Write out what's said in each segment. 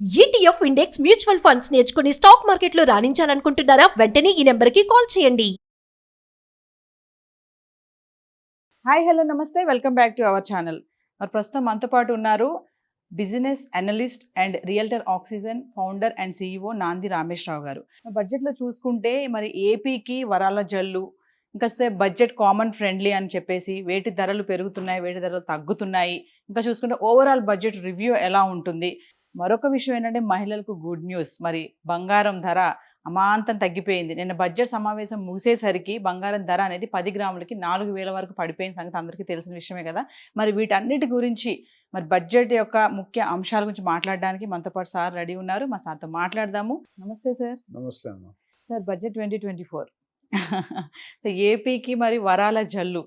ETF index mutual funds నేర్చుకుని stock మార్కెట్లో రాణించాలనుకుంటున్నారా? వెంటనే ఈ నెంబర్కి కాల్ చేయండి. హాయ్ హలో నమస్తే, welcome back to our channel. మరి ప్రస్తుతం మనతో పాటు ఉన్నారు business analyst and realtor oxygen founder and CEO నాంది రామేశ్వరరావు గారు. బడ్జెట్లో చూసుకుంటే మరి ఏపీకి వరాల జల్లు, ఇంకా బడ్జెట్ కామన్ ఫ్రెండ్లీ అని చెప్పేసి వేటి ధరలు పెరుగుతున్నాయి, వేటి ధరలు తగ్గుతున్నాయి, ఇంకా చూసుకుంటే ఓవరాల్ బడ్జెట్ రివ్యూ ఎలా ఉంటుంది. మరొక విషయం ఏంటంటే మహిళలకు గుడ్ న్యూస్, మరి బంగారం ధర అమాంతం తగ్గిపోయింది. నిన్న బడ్జెట్ సమావేశం ముగిసేసరికి బంగారం ధర అనేది 10 గ్రాములకి 4,000 వరకు పడిపోయిన సంగతి అందరికీ తెలిసిన విషయమే కదా. మరి వీటన్నిటి గురించి, మరి బడ్జెట్ యొక్క ముఖ్య అంశాల గురించి మాట్లాడడానికి మనతో పాటు సార్ రెడీ ఉన్నారు. మా సార్తో మాట్లాడదాము. నమస్తే సార్. నమస్తే అమ్మ. సార్, బడ్జెట్ 2024 ఏపీకి మరి వరాల జల్లు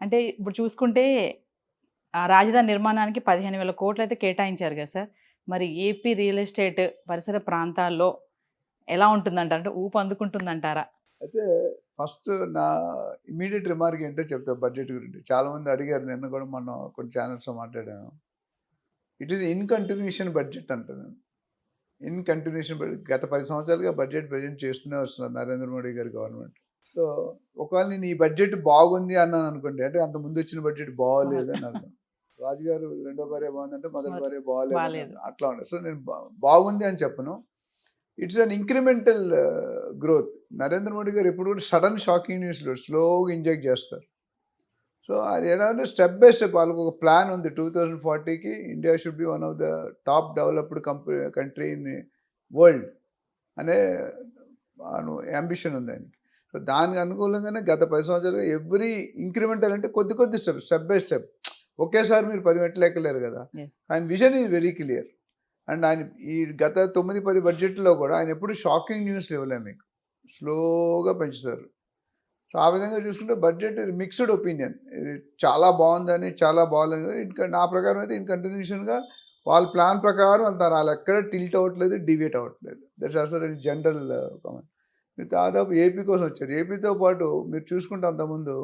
అంటే ఇప్పుడు చూసుకుంటే రాజధాని నిర్మాణానికి 15,000 కోట్లు అయితే కేటాయించారు కదా సార్. మరి ఏపీ రియల్ ఎస్టేట్ పరిసర ప్రాంతాల్లో ఎలా ఉంటుందంటారు? అంటే ఊపు అందుకుంటుందంటారా? అయితే ఫస్ట్ నా ఇమీడియట్ రిమార్క్ ఏంటో చెప్తా బడ్జెట్ గురించి. చాలామంది అడిగారు, నిన్న కూడా మనం కొన్ని ఛానల్స్లో మాట్లాడాను. It is in continuation budget అంటాను. In continuation budget. గత 10 సంవత్సరాలుగా బడ్జెట్ ప్రజెంట్ చేస్తూనే వస్తున్నారు నరేంద్ర మోడీ గారి గవర్నమెంట్. సో ఒకవేళ నేను ఈ బడ్జెట్ బాగుంది అన్నాను అనుకోండి, అంటే అంత ముందు వచ్చిన బడ్జెట్ బాగోలేదు అని అర్థం. రాజుగారు రెండో భార్య బాగుందంటే మొదటి భార్య బాగోలేదు అట్లా ఉండదు. సో నేను బాగుంది అని చెప్పను. It's an incremental growth. Narendra Modi గారు ఎప్పుడు కూడా సడన్ షాకింగ్ న్యూస్లో స్లోగా ఇంజెక్ట్ చేస్తారు. సో అది ఏంటంటే స్టెప్ బై స్టెప్ వాళ్ళకు ఒక ప్లాన్ ఉంది. 2040కి India should be one of the top developed country in world అనే అంబిషన్ ఉంది ఆయనకి. సో దానికి అనుకూలంగానే గత 10 సంవత్సరాలుగా ఎవ్రీ ఇంక్రిమెంటల్ అంటే కొద్ది స్టెప్ బై స్టెప్. ఒకేసారి మీరు 10 మెట్లు ఎక్కలేరు కదా. ఆయన vision is very clear. And ఆయన ఈ గత 9-10 బడ్జెట్లో కూడా ఆయన ఎప్పుడు షాకింగ్ న్యూస్ ఇవ్వలేము, మీకు స్లోగా పెంచుతారు. సో ఆ విధంగా చూసుకుంటే బడ్జెట్ మిక్స్డ్ ఒపీనియన్. ఇది చాలా బాగుందని, చాలా బాగాలేదు. ఇంకా నా ప్రకారం అయితే ఇన్ కంటిన్యూషన్గా వాళ్ళ ప్లాన్ ప్రకారం అంటారు. వాళ్ళు ఎక్కడ టిల్ట్ అవ్వట్లేదు, డివియేట్ అవ్వట్లేదు. That's also general common. మీరు దాదాపు ఏపీ కోసం వచ్చారు. ఏపీతో పాటు మీరు చూసుకుంటే అంతకుముందు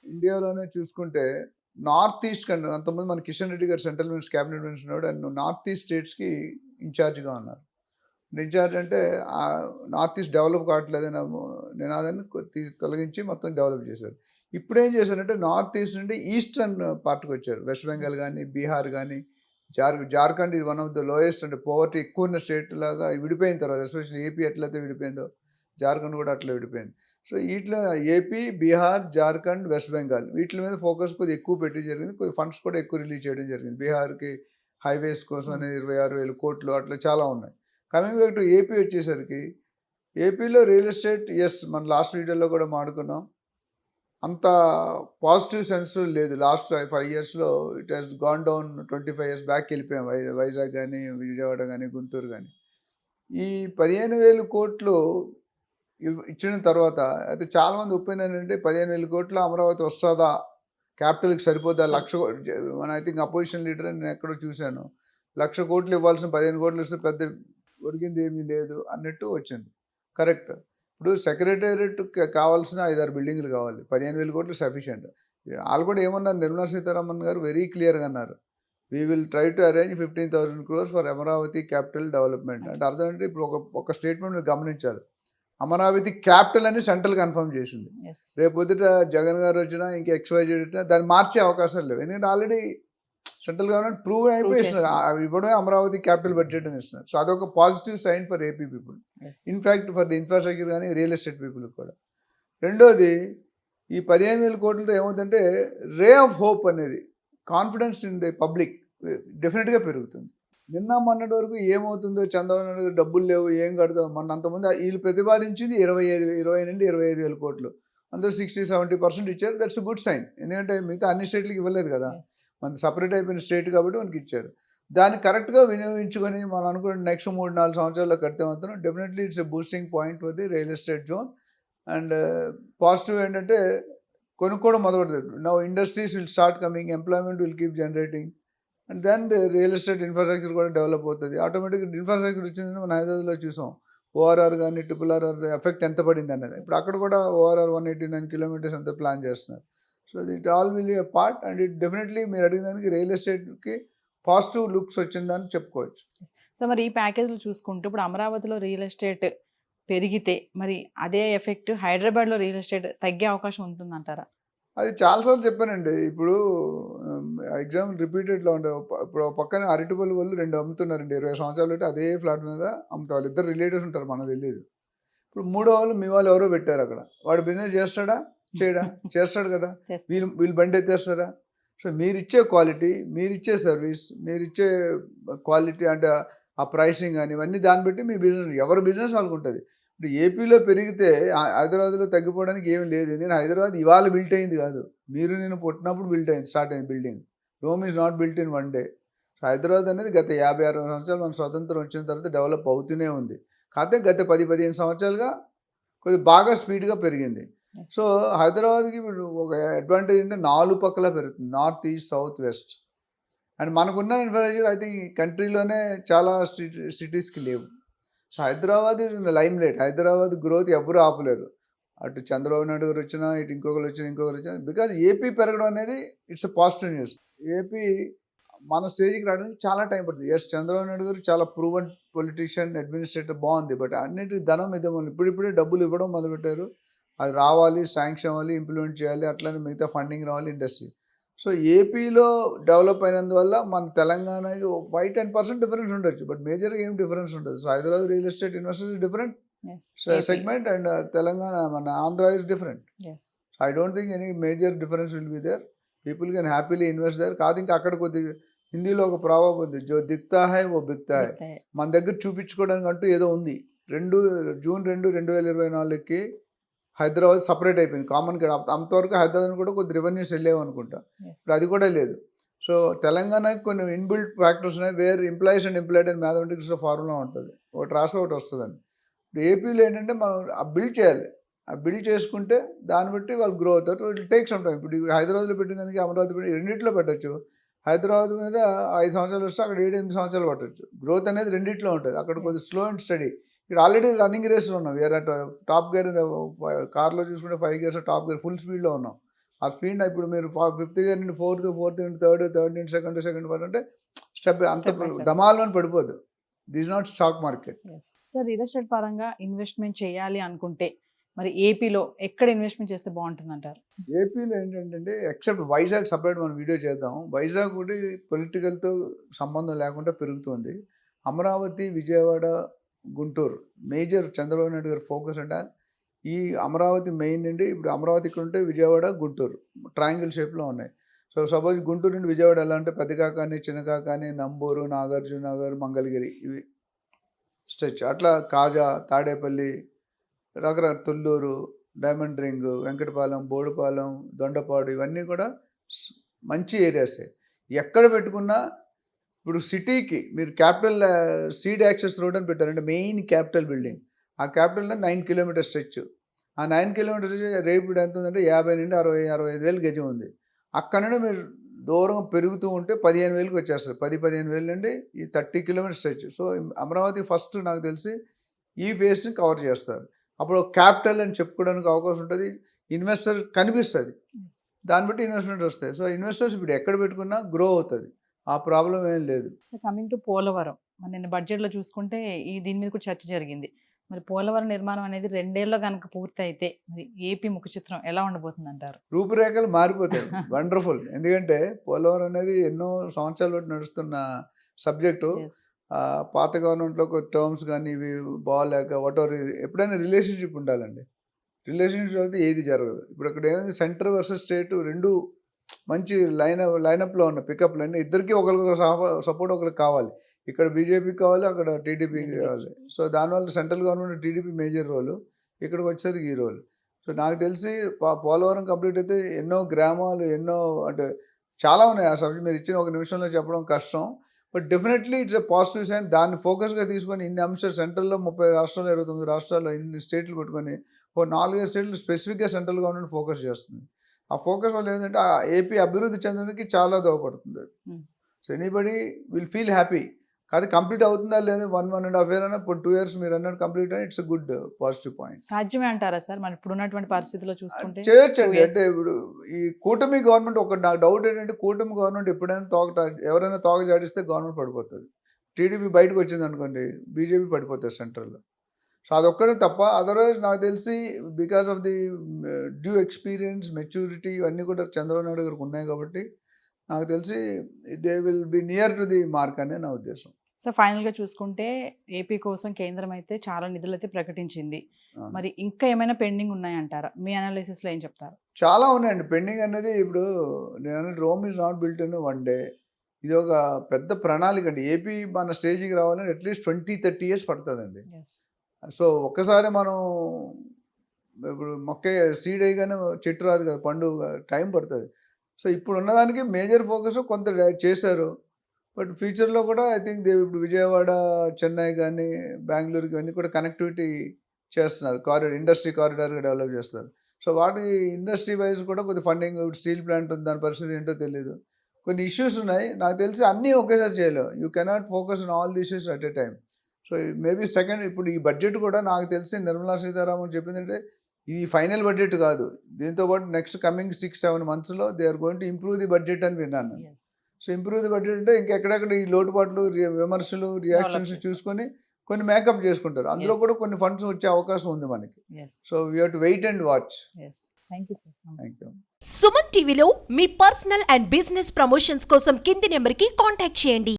ఇండియాలోనే చూసుకుంటే నార్త్ ఈస్ట్ కంటే అంతకుముందు మన కిషన్ రెడ్డి గారు సెంట్రల్ మినిస్టర్, క్యాబినెట్ మినిస్టర్ ఉన్నాడు. అండ్ నార్త్ ఈస్ట్ స్టేట్స్కి ఇన్ఛార్జ్గా ఉన్నారు. ఇన్ఛార్జ్ అంటే నార్త్ ఈస్ట్ డెవలప్ కావట్లేదని నినాదాన్ని తొలగించి మొత్తం డెవలప్ చేశారు. ఇప్పుడు ఏం చేశారంటే నార్త్ ఈస్ట్ నుండి ఈస్టర్న్ పార్ట్కి వచ్చారు. వెస్ట్ బెంగాల్ కానీ, బీహార్ కానీ, జార్ఖండ్ ఇది వన్ ఆఫ్ ద లోయెస్ట్ అంటే పోవర్టీ ఎక్కువ ఉన్న స్టేట్ లాగా విడిపోయిన తర్వాత, ఎస్పెషల్లీ ఏపీ ఎట్లయితే విడిపోయిందో జార్ఖండ్ కూడా అట్లా విడిపోయింది. సో వీటిలో ఏపీ, బీహార్, జార్ఖండ్, వెస్ట్ బెంగాల్ వీటి మీద ఫోకస్ కొద్దిగా ఎక్కువ పెట్టి జరిగింది. కొద్ది ఫండ్స్ కూడా ఎక్కువ రిలీజ్ చేయడం జరిగింది. బీహార్కి హైవేస్ కోసం అనేది 26,000 కోట్లు అట్లా చాలా ఉన్నాయి. కమింగ్ బ్యాక్ టు ఏపీ వచ్చేసరికి, ఏపీలో రియల్ ఎస్టేట్ మన లాస్ట్ వీడియోలో కూడా మాట్లాడుకున్నాం, అంత పాజిటివ్ సెన్స్ లేదు. లాస్ట్ 5 ఇయర్స్లో it has gone down. 25 years back వెళ్ళిపోయాం. వైజాగ్ కానీ, విజయవాడ కానీ, గుంటూరు కానీ. ఈ 15,000 కోట్లు ఇచ్చిన తర్వాత అయితే చాలామంది ఒపీనియన్ అంటే 15,000 కోట్ల అమరావతి వస్తుందా, క్యాపిటల్కి సరిపోద్దా, 1,00,000 మన ఐ థింక్ అపోజిషన్ లీడర్ నేను ఎక్కడో చూశాను, 1,00,000 కోట్లు ఇవ్వాల్సిన 15 కోట్లు ఇస్తే పెద్ద ఒరిగింది ఏమీ లేదు అన్నట్టు వచ్చింది. కరెక్ట్. ఇప్పుడు సెక్రటేరియట్ కావాల్సిన 5-6 బిల్డింగ్లు కావాలి, 15,000 కోట్లు సఫిషియంట్. వాళ్ళు కూడా ఏమన్నారు, నిర్మలా సీతారామన్ గారు వెరీ క్లియర్గా అన్నారు, we will try to arrange 15,000 crores for Amaravati capital development. అంటే అర్థం అంటే ఇప్పుడు ఒక స్టేట్మెంట్ మీరు గమనించాలి, అమరావతి క్యాపిటల్ అని సెంట్రల్ కన్ఫర్మ్ చేసింది. రేపు పొద్దుట జగన్ గారు వచ్చినా ఇంకా XYZ వచ్చినా దాన్ని మార్చే అవకాశాలు లేవు. ఎందుకంటే ఆల్రెడీ సెంట్రల్ గవర్నమెంట్ ప్రూవ్ అయిపోయిస్తున్నారు, ఇవ్వడమే అమరావతి క్యాపిటల్ బడ్జెట్ అని ఇస్తున్నారు. సో అదొక positive sign for AP people, in fact for the infrastructure కానీ రియల్ ఎస్టేట్ పీపుల్ కూడా. రెండోది, ఈ 15,000 కోట్లతో ఏమవుతుందంటే రే ఆఫ్ హోప్ అనేది, కాన్ఫిడెన్స్ ఇన్ ది పబ్లిక్ డెఫినెట్గా పెరుగుతుంది. నిన్న మొన్నటి వరకు ఏమవుతుందో, చంద్రబాబు నాయుడు డబ్బులు లేవు, ఏం కడతాం, మొన్న అంతకుముందు వీళ్ళు ప్రతిపాదించింది 20 నుండి 25,000 కోట్లు, అందరూ 60-70% ఇచ్చారు. That's good sign. ఎందుకంటే మిగతా అన్ని స్టేట్లకు ఇవ్వలేదు కదా, మనకి సపరేట్ అయిపోయిన స్టేట్ కాబట్టి మనకి ఇచ్చారు. దాన్ని కరెక్ట్గా వినియోగించుకొని మనం అనుకున్న నెక్స్ట్ 3-4 సంవత్సరాల్లో కడితే మాత్రం definitely it's a boosting point for the real estate zone. And positive ఏంటంటే కొనుక్కోవడం మొదలుపెడుతుంది. Now industries will start coming, employment will keep generating, and then the real estate infrastructure కూడా డెవలప్ అవుతుంది. ఆటోమేటిక్గా ఇన్ఫ్రాస్ట్రక్చర్ వచ్చిందని మన హైదరాబాద్లో చూసాం. ఓఆర్ఆర్ కానీ, RRR ఎఫెక్ట్ ఎంత పడింది అనేది. ఇప్పుడు అక్కడ కూడా ORR 189 kilometers అంతా ప్లాన్ చేస్తున్నారు. So it all will be a part, and it definitely మీరు అడిగిన దానికి రియల్ ఎస్టేట్కి పాజిటివ్ లుక్స్ వచ్చిందని చెప్పుకోవచ్చు. సో మరి ఈ ప్యాకేజ్లో చూసుకుంటూ ఇప్పుడు అమరావతిలో రియల్ ఎస్టేట్ పెరిగితే మరి అదే ఎఫెక్ట్ హైదరాబాద్లో రియల్ ఎస్టేట్ తగ్గే అవకాశం ఉంటుందంటారా? అది చాలాసార్లు చెప్పానండి. ఇప్పుడు ఎగ్జాంపుల్ రిపీటెడ్‌లో ఉండే ఇప్పుడు ఓ పక్కన అరటిపళ్ళు వాళ్ళు 2 అమ్ముతున్నారండి. 20 సంవత్సరాలు పెట్టి అదే ఫ్లాట్ మీద అమ్ముతారు. వాళ్ళిద్దరు రిలేటివ్స్ ఉంటారు, మనకు తెలీదు. ఇప్పుడు మూడో వాళ్ళు మీ వాళ్ళు ఎవరో పెట్టారు అక్కడ. వాడు బిజినెస్ చేస్తాడా? చేయడా? చేస్తాడు కదా! వీళ్ళు వీళ్ళు బండి ఎత్తేస్తారా? సో మీరిచ్చే క్వాలిటీ, మీరిచ్చే సర్వీస్, మీరిచ్చే క్వాలిటీ అంటే ఆ ప్రైసింగ్ అని ఇవన్నీ దాన్ని బట్టి మీ బిజినెస్ ఎవరి బిజినెస్ వాళ్ళకు ఉంటుంది. ఇప్పుడు ఏపీలో పెరిగితే హైదరాబాద్లో తగ్గిపోవడానికి ఏమి లేదు. ఎందుకంటే హైదరాబాద్ ఇవాళ బిల్ట్ అయింది కాదు. మీరు నేను పుట్టినప్పుడు బిల్ట్ అయింది, స్టార్ట్ అయింది building. Rome is not built in one day. So Hyderabad అనేది గత 50-60 సంవత్సరాలు మన స్వతంత్రం వచ్చిన తర్వాత డెవలప్ అవుతూనే ఉంది. కాకపోతే గత 10-15 సంవత్సరాలుగా కొద్దిగా బాగా స్పీడ్గా పెరిగింది. సో హైదరాబాద్కి ఇప్పుడు ఒక అడ్వాంటేజ్ అంటే 4 పక్కల పెరుగుతుంది, north, east, south, west. And మనకున్న ఇన్ఫ్రాస్ట్రక్చర్ ఐ థింక్ కంట్రీలోనే చాలా సిటీస్కి లేవు. So Hyderabad is lime light. Hyderabad growth ఎవరు ఆపలేరు. అటు చంద్రబాబు నాయుడు గారు వచ్చినా, ఇటు ఇంకొకరు వచ్చినా బికాజ్ ఏపీ పెరగడం అనేది ఇట్స్ పాజిటివ్ న్యూస్. ఏపీ మన స్టేజ్కి రావడానికి చాలా టైం పడుతుంది. ఎస్, చంద్రబాబు నాయుడు గారు చాలా ప్రూవన్ పొలిటీషియన్, అడ్మినిస్ట్రేటర్, బాగుంది. బట్ అన్నిటికీ ధనం ఇద్దామని ఇప్పుడిప్పుడే డబ్బులు ఇవ్వడం మొదలుపెట్టారు. అది రావాలి, శాంక్షన్ అవ్వాలి, ఇంప్లిమెంట్ చేయాలి, అట్లనే మిగతా ఫండింగ్ రావాలి ఇండస్ట్రీ. సో ఏపీలో డెవలప్ అయినందువల్ల మన తెలంగాణకి 5-10% డిఫరెన్స్ ఉండొచ్చు, బట్ మేజర్గా ఏం డిఫరెన్స్ ఉండదు. So Hyderabad real estate investors different segment and Telangana, Andhra is different. Yes. So I don't think any major difference will be there. People can happily invest there. కాదు ఇంకా అక్కడ కొద్దిగా హిందీలో ఒక ప్రావర్బ్ ఉంది, జో దిక్తా హై ఓ బిక్తా హై. మన దగ్గర చూపించుకోవడానికి అంటూ ఏదో ఉంది. జూన్ 2, 2024కి హైదరాబాద్ సపరేట్ అయిపోయింది కామన్ గా. అంతవరకు హైదరాబాద్ కూడా కొద్ది రెవెన్యూస్ వెళ్ళేవి అనుకుంటా. ఇప్పుడు అది కూడా లేదు. సో తెలంగాణకి కొన్ని ఇన్బిల్ట్ ఫ్యాక్టర్స్ ఉన్నాయి, where employees and employed and mathematics formula ఉంటుంది. ఒకటి రాస్తే ఒకటి వస్తుందని. ఇప్పుడు ఏపీలో ఏంటంటే మనం ఆ బిల్డ్ చేయాలి. ఆ బిల్డ్ చేసుకుంటే దాన్ని బట్టి వాళ్ళు గ్రో అవుతారు. It take some time. ఇప్పుడు హైదరాబాద్లో పెట్టిన దానికి అమరావతి పెట్టి రెండిట్లో పెట్టచ్చు. హైదరాబాద్ మీద 5 సంవత్సరాలు వస్తే అక్కడ 7-8 సంవత్సరాలు పట్టచ్చు. గ్రోత్ అనేది రెండిట్లో ఉంటుంది. అక్కడ కొద్దిగా స్లో అండ్ స్టడీ. ఇక్కడ ఆల్రెడీ రన్నింగ్ రేస్లో ఉన్నాం. వేరే టాప్ గేర్ కార్లో చూసుకుంటే 5 గేర్స్ టాప్ గేర్ ఫుల్ స్పీడ్లో ఉన్నాం. ఆ స్పీడ్ ఇప్పుడు మీరు 5th గేర్ నుండి 4th, 4th నుండి 3rd నుండి 2nd, 4th అంటే స్టెప్ అంత డమాల్లో పడిపోదు. This not stock market. Sir, real estate పరంగా ఇన్వెస్ట్మెంట్ చేయాలి అనుకుంటే మరి ఏపీలో ఎక్కడ ఇన్వెస్ట్మెంట్ చేస్తే బాగుంటుంది అంటారు? ఏపీలో ఏంటంటే ఎక్సెప్ట్ వైజాగ్ సపరేట్ మనం వీడియో చేద్దాం. వైజాగ్ కూడా పొలిటికల్తో సంబంధం లేకుండా పెరుగుతుంది. అమరావతి, విజయవాడ, గుంటూరు మేజర్ చంద్రబాబు నాయుడు గారి ఫోకస్ అంటే ఈ అమరావతి మెయిన్ నుండి ఇప్పుడు అమరావతి ఇక్కడ ఉంటే విజయవాడ, గుంటూరు ట్రయాంగిల్ షేప్లో ఉన్నాయి. సో సపోజ్ గుంటూరు నుండి విజయవాడ ఎలా అంటే పెద్దకాకాని, చిన్నకాకాని, నంబూరు, నాగార్జున నగర్, మంగళగిరి ఇవి స్ట్రెచ్. అట్లా కాజా, తాడేపల్లి, రకరకాల తుళ్ళూరు, డైమండ్ రింగ్, వెంకటపాలెం, బోడుపాలెం, దొండపాడు ఇవన్నీ కూడా మంచి ఏరియాసే. ఎక్కడ పెట్టుకున్నా ఇప్పుడు సిటీకి మీరు క్యాపిటల్ సీడ్ యాక్సెస్ రోడ్ అని పెట్టారంటే మెయిన్ క్యాపిటల్ బిల్డింగ్. ఆ క్యాపిటల్లో 9 కిలోమీటర్ స్ట్రెచ్. ఆ 9 కిలోమీటర్ స్ట్రెచ్ రేపు ఎంత ఉందంటే 50 నుండి 60-65 వేలు గజం ఉంది. అక్కడ నుండి మీరు దూరం పెరుగుతూ ఉంటే 15,000కి వచ్చేస్తారు. 10-15,000 నుండి ఈ 30 kilometre stretch. So Amaravati first నాకు తెలిసి ఈ ఫేస్ని కవర్ చేస్తారు. అప్పుడు క్యాపిటల్ అని చెప్పుకోవడానికి అవకాశం ఉంటుంది. ఇన్వెస్టర్ కనిపిస్తుంది, దాన్ని బట్టి ఇన్వెస్ట్మెంట్ వస్తాయి. సో ఇన్వెస్టర్స్ ఇప్పుడు ఎక్కడ పెట్టుకున్నా గ్రో అవుతుంది, ఆ ప్రాబ్లం ఏం లేదు. కమింగ్ టు పోలవరం, మరి నిన్న బడ్జెట్లో చూసుకుంటే దీని మీద కూడా చర్చ జరిగింది. మరి పోలవరం నిర్మాణం అనేది 2 ఏళ్ళలో కనుక పూర్తి అయితే మరి ఏపీ ముఖ చిత్రం ఎలా ఉండబోతుంది అంటారు? రూపురేఖలు మారిపోతాయి. వండర్ఫుల్. ఎందుకంటే పోలవరం అనేది ఎన్నో సంవత్సరాల బట్టి నడుస్తున్న సబ్జెక్టు. పాత గవర్నమెంట్లో కొన్ని టర్మ్స్ కానీ ఇవి బాగాలేక వాటెవర్ ఎప్పుడైనా రిలేషన్షిప్ ఉండాలండి. రిలేషన్షిప్ అయితే ఏది జరగదు. ఇప్పుడు అక్కడ ఏమైంది, సెంటర్ వర్సెస్ స్టేట్ రెండు మంచి లైనప్లో ఉన్న పికప్లు అంటే ఇద్దరికి ఒకరికి సపోర్ట్ ఒకరికి కావాలి. ఇక్కడ బీజేపీకి కావాలి, అక్కడ టీడీపీకి కావాలి. సో దానివల్ల సెంట్రల్ గవర్నమెంట్ టీడీపీ మేజర్ రోలు, ఇక్కడికి వచ్చేసరికి ఈ రోల్. సో నాకు తెలిసి పోలవరం కంప్లీట్ అయితే ఎన్నో గ్రామాలు ఎన్నో అంటే చాలా ఉన్నాయి. ఆ సబ్జెక్ట్ మీరు ఇచ్చిన 1 నిమిషంలో చెప్పడం కష్టం, but definitely it's a positive sign. దాన్ని ఫోకస్గా తీసుకొని ఇన్ని అంశాలు సెంట్రల్లో 30 రాష్ట్రాలు 29 రాష్ట్రాల్లో ఇన్ని స్టేట్లు పెట్టుకొని 4-5 స్టేట్లు స్పెసిఫిక్గా సెంట్రల్ గవర్నమెంట్ ఫోకస్ చేస్తుంది. ఆ ఫోకస్ వల్ల ఏంటంటే ఆ ఏపీ అభివృద్ధి చెందడానికి చాలా దోహదపడుతుంది. So anybody will feel happy. కాదు కంప్లీట్ అవుతుందా లేదా 1.5 year అయినా ఇప్పుడు 2 years మీరు అన్నట్టు కంప్లీట్ అయినా ఇట్స్ గుడ్ పాజిటివ్ పాయింట్. సాధ్యమే అంటారా సార్ మరి ఇప్పుడు ఉన్నటువంటి పరిస్థితుల్లో చూసుకుంటే? చేయొచ్చండి. అంటే ఇప్పుడు ఈ కూటమి గవర్నమెంట్ ఒక నాకు డౌట్ ఏంటంటే కూటమి గవర్నమెంట్ ఎప్పుడైనా ఎవరైనా తోక జాడిస్తే గవర్నమెంట్ పడిపోతుంది. టీడీపీ బయటకు వచ్చింది అనుకోండి, బీజేపీ పడిపోతుంది సెంట్రల్లో. సో అదొక్కడే తప్ప అదర్వైజ్ నాకు తెలిసి because of the due experience, maturity ఇవన్నీ కూడా చంద్రబాబు నాయుడు గారికి ఉన్నాయి కాబట్టి నాకు తెలిసి they will be near to the mark అనే నా ఉద్దేశం. సో ఫైనల్గా చూసుకుంటే ఏపీ కోసం కేంద్రం అయితే చాలా నిధులు అయితే ప్రకటించింది. అవును. మరి ఇంకా ఏమైనా పెండింగ్ ఉన్నాయంటారా? మీ అనాలిసిస్లో ఏం చెప్తారు? చాలా ఉన్నాయండి పెండింగ్ అనేది. ఇప్పుడు నేను అన్నట్టు Rome is not built in one day. ఇది ఒక పెద్ద ప్రణాళిక అండి. ఏపీ మన స్టేజ్కి రావాలని అట్లీస్ట్ 20-30 ఇయర్స్ పడుతుందండి. ఎస్. సో ఒక్కసారి మనం ఇప్పుడు మొక్క సీడ్ అయ్యగానే చెట్టు రాదు కదా, పండు టైం పడుతుంది. సో ఇప్పుడు ఉన్నదానికి మేజర్ ఫోకస్ కొంత చేశారు. బట్ ఫ్యూచర్లో కూడా ఐ థింక్ ఇప్పుడు విజయవాడ, చెన్నై కానీ, బెంగళూరుకి ఇవన్నీ కూడా కనెక్టివిటీ చేస్తున్నారు. ఇండస్ట్రీ కారిడార్గా డెవలప్ చేస్తారు. సో వాటి ఇండస్ట్రీ వైజ్ కూడా కొద్ది ఫండింగ్, స్టీల్ ప్లాంట్ ఉంది, దాని పరిస్థితి ఏంటో తెలియదు. కొన్ని ఇష్యూస్ ఉన్నాయి. నాకు తెలిసి అన్నీ ఒకేసారి చేయలేవు. You cannot focus on all the issues at a time. So maybe second ఇప్పుడు ఈ బడ్జెట్ కూడా నాకు తెలిసి నిర్మలా సీతారామన్ చెప్పిందంటే ఇది ఫైనల్ బడ్జెట్ కాదు. దీంతో పాటు నెక్స్ట్ కమింగ్ 6-7 మంత్స్లో they are going to improve the budget అని విన్నాను. Yes. So improve the budget అంటే ఇంకెక్కడెక్కడ ఈ లోటుపాట్లు, విమర్శలు, రియాక్షన్స్ చేస్తారు. చూసుకొని కొన్ని మేకప్ చేసుకుంటారు. అందులో Yes. కూడా కొన్ని ఫండ్స్ వచ్చే అవకాశం ఉంది మనకి. Yes. So we have to wait and watch. Yes. Thank you sir. Thank you. Suman టీవీలో మీ పర్సనల్ అండ్ బిజినెస్ ప్రమోషన్స్ కోసం కింది నెంబర్కి కాంటాక్ట్ చేయండి.